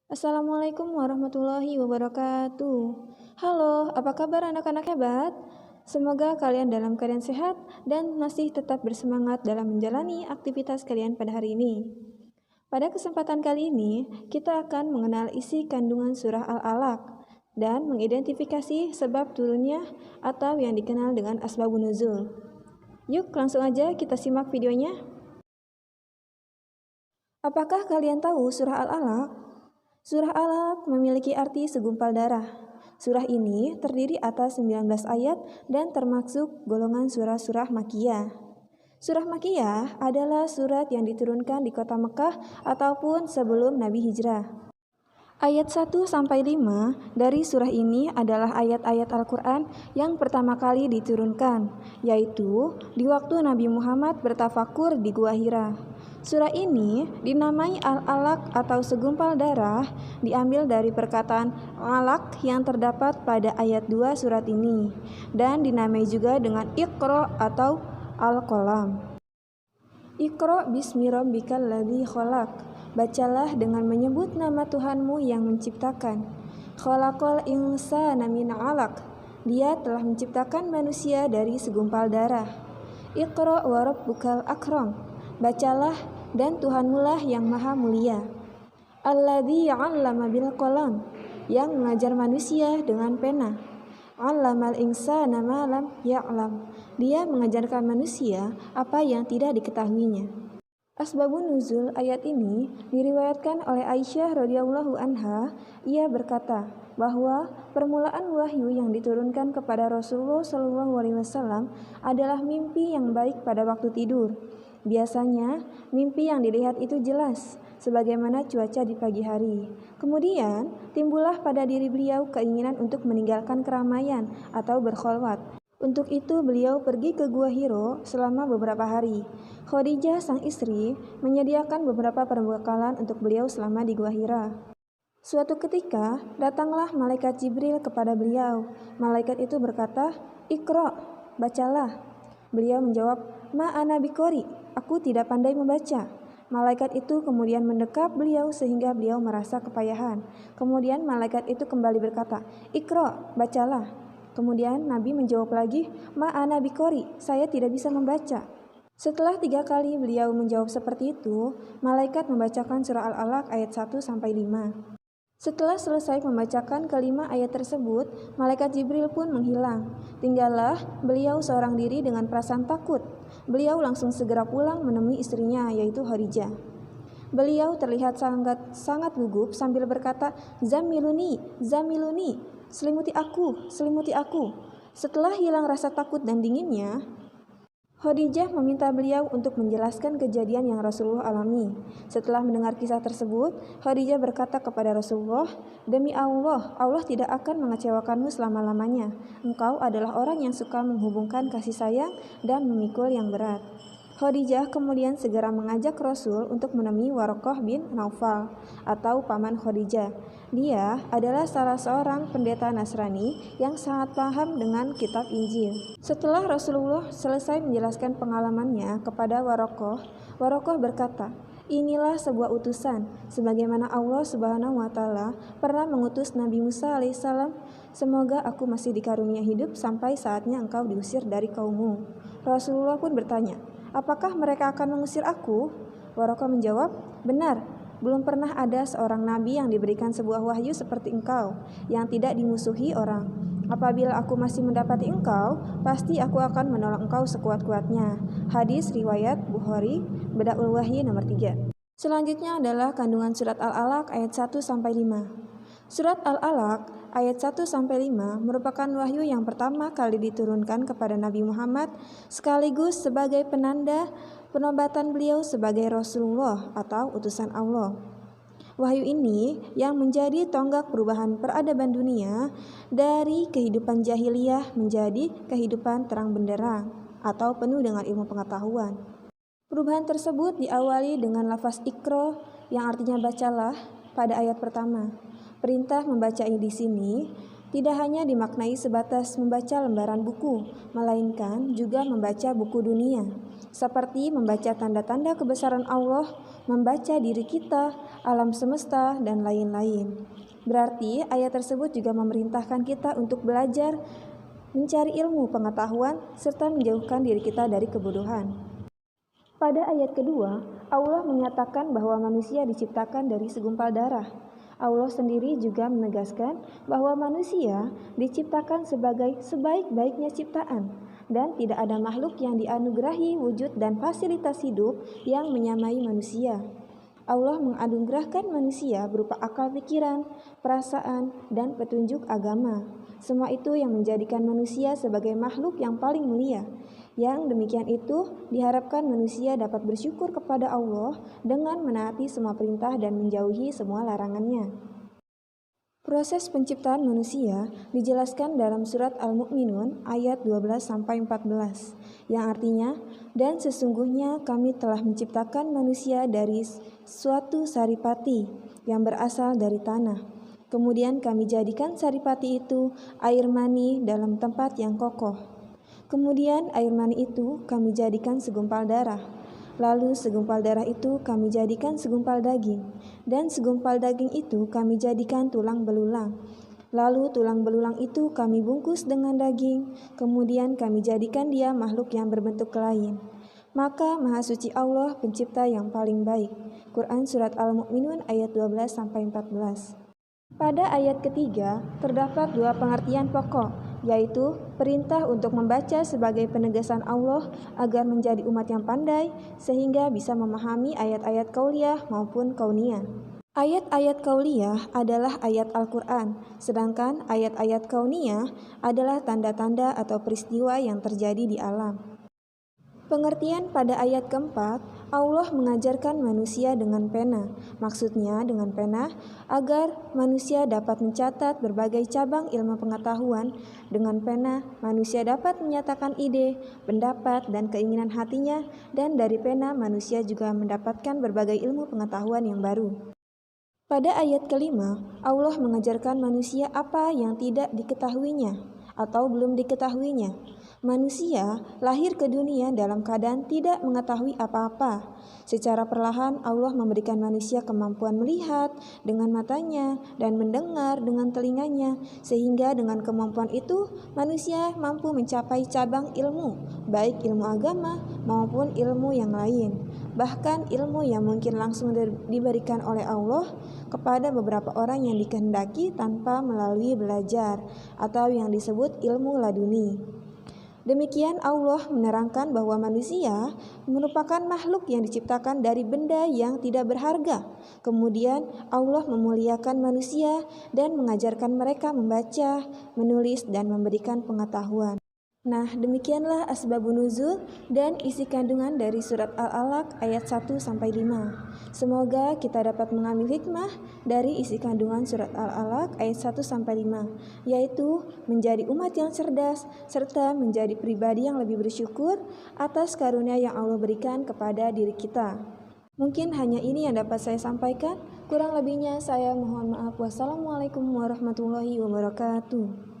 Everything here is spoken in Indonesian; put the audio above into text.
Assalamualaikum warahmatullahi wabarakatuh. Halo, apa kabar anak-anak hebat? Semoga kalian dalam keadaan sehat dan masih tetap bersemangat dalam menjalani aktivitas kalian pada hari ini. Pada kesempatan kali ini, kita akan mengenal isi kandungan surah Al-Alaq dan mengidentifikasi sebab turunnya atau yang dikenal dengan asbabun nuzul. Yuk, langsung aja kita simak videonya. Apakah kalian tahu surah Al-Alaq? Surah Al-Alaq memiliki arti segumpal darah. Surah ini terdiri atas 19 ayat dan termasuk golongan surah-surah Makkiyah. Surah Makkiyah adalah surat yang diturunkan di kota Mekah ataupun sebelum Nabi hijrah. Ayat 1-5 dari surah ini adalah ayat-ayat Al-Quran yang pertama kali diturunkan, yaitu di waktu Nabi Muhammad bertafakur di Gua Hira. Surah ini dinamai Al-Alaq atau segumpal darah, diambil dari perkataan alaq yang terdapat pada ayat 2 surat ini, dan dinamai juga dengan Iqra atau Al-Qalam. Iqra bismi rabbikal ladzi khalaq. Bacalah dengan menyebut nama Tuhanmu yang menciptakan. Khalaqal insana min 'alaq. Dia telah menciptakan manusia dari segumpal darah. Iqra wa rabbukal akram. Bacalah dan Tuhanmulah yang maha mulia. Alladzi 'allama bil qalam. Yang mengajar manusia dengan pena. 'Allamal insana ma lam ya'lam. Dia mengajarkan manusia apa yang tidak diketahuinya. Asbabun nuzul ayat ini diriwayatkan oleh Aisyah radhiyallahu anha. Ia berkata bahwa permulaan wahyu yang diturunkan kepada Rasulullah SAW adalah mimpi yang baik pada waktu tidur. Biasanya mimpi yang dilihat itu jelas, sebagaimana cuaca di pagi hari. Kemudian timbullah pada diri beliau keinginan untuk meninggalkan keramaian atau berkholwat. Untuk itu beliau pergi ke Gua Hiro selama beberapa hari. Khadijah sang istri menyediakan beberapa perbekalan untuk beliau selama di Gua Hira. Suatu ketika datanglah malaikat Jibril kepada beliau. Malaikat itu berkata, "Iqra, bacalah." Beliau menjawab, "Ma ana biqori, aku tidak pandai membaca." Malaikat itu kemudian mendekap beliau sehingga beliau merasa kepayahan. Kemudian malaikat itu kembali berkata, "Iqra, bacalah." Kemudian Nabi menjawab lagi, "Ma ana biqori, saya tidak bisa membaca." Setelah 3 kali beliau menjawab seperti itu, malaikat membacakan surah Al-Alaq ayat 1-5. Setelah selesai membacakan kelima ayat tersebut, malaikat Jibril pun menghilang. Tinggallah beliau seorang diri dengan perasaan takut. Beliau langsung segera pulang menemui istrinya, yaitu Khadijah. Beliau terlihat sangat gugup sambil berkata, "Zamiluni, zamiluni, selimuti aku, selimuti aku." Setelah hilang rasa takut dan dinginnya, Khadijah meminta beliau untuk menjelaskan kejadian yang Rasulullah alami. Setelah mendengar kisah tersebut, Khadijah berkata kepada Rasulullah, "Demi Allah, Allah tidak akan mengecewakanmu selama-lamanya. Engkau adalah orang yang suka menghubungkan kasih sayang dan memikul yang berat." Khadijah kemudian segera mengajak Rasul untuk menemui Waraqah bin Naufal atau paman Khadijah. Dia adalah salah seorang pendeta Nasrani yang sangat paham dengan kitab Injil. Setelah Rasulullah selesai menjelaskan pengalamannya kepada Waraqah, Waraqah berkata, "Inilah sebuah utusan, sebagaimana Allah Subhanahu wa Ta'ala pernah mengutus Nabi Musa alaihissalam. Semoga aku masih dikarunia hidup sampai saatnya engkau diusir dari kaummu." Rasulullah pun bertanya, "Apakah mereka akan mengusir aku?" Waraqah menjawab, "Benar, belum pernah ada seorang nabi yang diberikan sebuah wahyu seperti engkau, yang tidak dimusuhi orang. Apabila aku masih mendapati engkau, pasti aku akan menolong engkau sekuat-kuatnya." Hadis riwayat Bukhari, Badaul Wahyi nomor 3. Selanjutnya adalah kandungan surat Al-Alaq ayat 1-5. Surat Al-Alaq ayat 1-5 merupakan wahyu yang pertama kali diturunkan kepada Nabi Muhammad sekaligus sebagai penanda penobatan beliau sebagai Rasulullah atau utusan Allah. Wahyu ini yang menjadi tonggak perubahan peradaban dunia dari kehidupan jahiliyah menjadi kehidupan terang benderang atau penuh dengan ilmu pengetahuan. Perubahan tersebut diawali dengan lafaz Iqra yang artinya bacalah pada ayat pertama. Perintah membaca di sini tidak hanya dimaknai sebatas membaca lembaran buku, melainkan juga membaca buku dunia. seperti membaca tanda-tanda kebesaran Allah, membaca diri kita, alam semesta, dan lain-lain. Berarti ayat tersebut juga memerintahkan kita untuk belajar, mencari ilmu pengetahuan, serta menjauhkan diri kita dari kebodohan. Pada ayat kedua, Allah menyatakan bahwa manusia diciptakan dari segumpal darah. Allah sendiri juga menegaskan bahwa manusia diciptakan sebagai sebaik-baiknya ciptaan, dan tidak ada makhluk yang dianugerahi wujud dan fasilitas hidup yang menyamai manusia. Allah menganugerahkan manusia berupa akal pikiran, perasaan, dan petunjuk agama. Semua itu yang menjadikan manusia sebagai makhluk yang paling mulia. Yang demikian itu diharapkan manusia dapat bersyukur kepada Allah dengan menaati semua perintah dan menjauhi semua larangannya. Proses penciptaan manusia dijelaskan dalam surat Al-Mu'minun ayat 12-14, yang artinya, dan sesungguhnya kami telah menciptakan manusia dari suatu saripati yang berasal dari tanah. Kemudian kami jadikan saripati itu air mani dalam tempat yang kokoh. Kemudian air mani itu kami jadikan segumpal darah. Lalu segumpal darah itu kami jadikan segumpal daging, dan segumpal daging itu kami jadikan tulang belulang. Lalu tulang belulang itu kami bungkus dengan daging, kemudian kami jadikan dia makhluk yang berbentuk lain. Maka Maha Suci Allah pencipta yang paling baik. Quran Surat Al-Mu'minun ayat 12-14. Pada ayat ketiga, terdapat dua pengertian pokok, yaitu perintah untuk membaca sebagai penegasan Allah agar menjadi umat yang pandai, sehingga bisa memahami ayat-ayat qauliyah maupun kauniyah. Ayat-ayat qauliyah adalah ayat Al-Quran, sedangkan ayat-ayat kauniyah adalah tanda-tanda atau peristiwa yang terjadi di alam. Pengertian pada ayat keempat, Allah mengajarkan manusia dengan pena. Maksudnya dengan pena agar manusia dapat mencatat berbagai cabang ilmu pengetahuan. Dengan pena, manusia dapat menyatakan ide, pendapat, dan keinginan hatinya, dan dari pena manusia juga mendapatkan berbagai ilmu pengetahuan yang baru. Pada ayat kelima, Allah mengajarkan manusia apa yang tidak diketahuinya atau belum diketahuinya. Manusia lahir ke dunia dalam keadaan tidak mengetahui apa-apa. Secara perlahan Allah memberikan manusia kemampuan melihat dengan matanya dan mendengar dengan telinganya, sehingga dengan kemampuan itu manusia mampu mencapai cabang ilmu, baik ilmu agama maupun ilmu yang lain. Bahkan ilmu yang mungkin langsung diberikan oleh Allah kepada beberapa orang yang dikehendaki tanpa melalui belajar, atau yang disebut ilmu laduni. Demikian Allah menerangkan bahwa manusia merupakan makhluk yang diciptakan dari benda yang tidak berharga. Kemudian Allah memuliakan manusia dan mengajarkan mereka membaca, menulis, dan memberikan pengetahuan. Nah, demikianlah asbabun nuzul dan isi kandungan dari surat Al-Alaq ayat 1-5. Semoga kita dapat mengambil hikmah dari isi kandungan surat Al-Alaq ayat 1-5, yaitu menjadi umat yang cerdas serta menjadi pribadi yang lebih bersyukur atas karunia yang Allah berikan kepada diri kita. Mungkin hanya ini yang dapat saya sampaikan. Kurang lebihnya saya mohon maaf. Wassalamualaikum warahmatullahi wabarakatuh.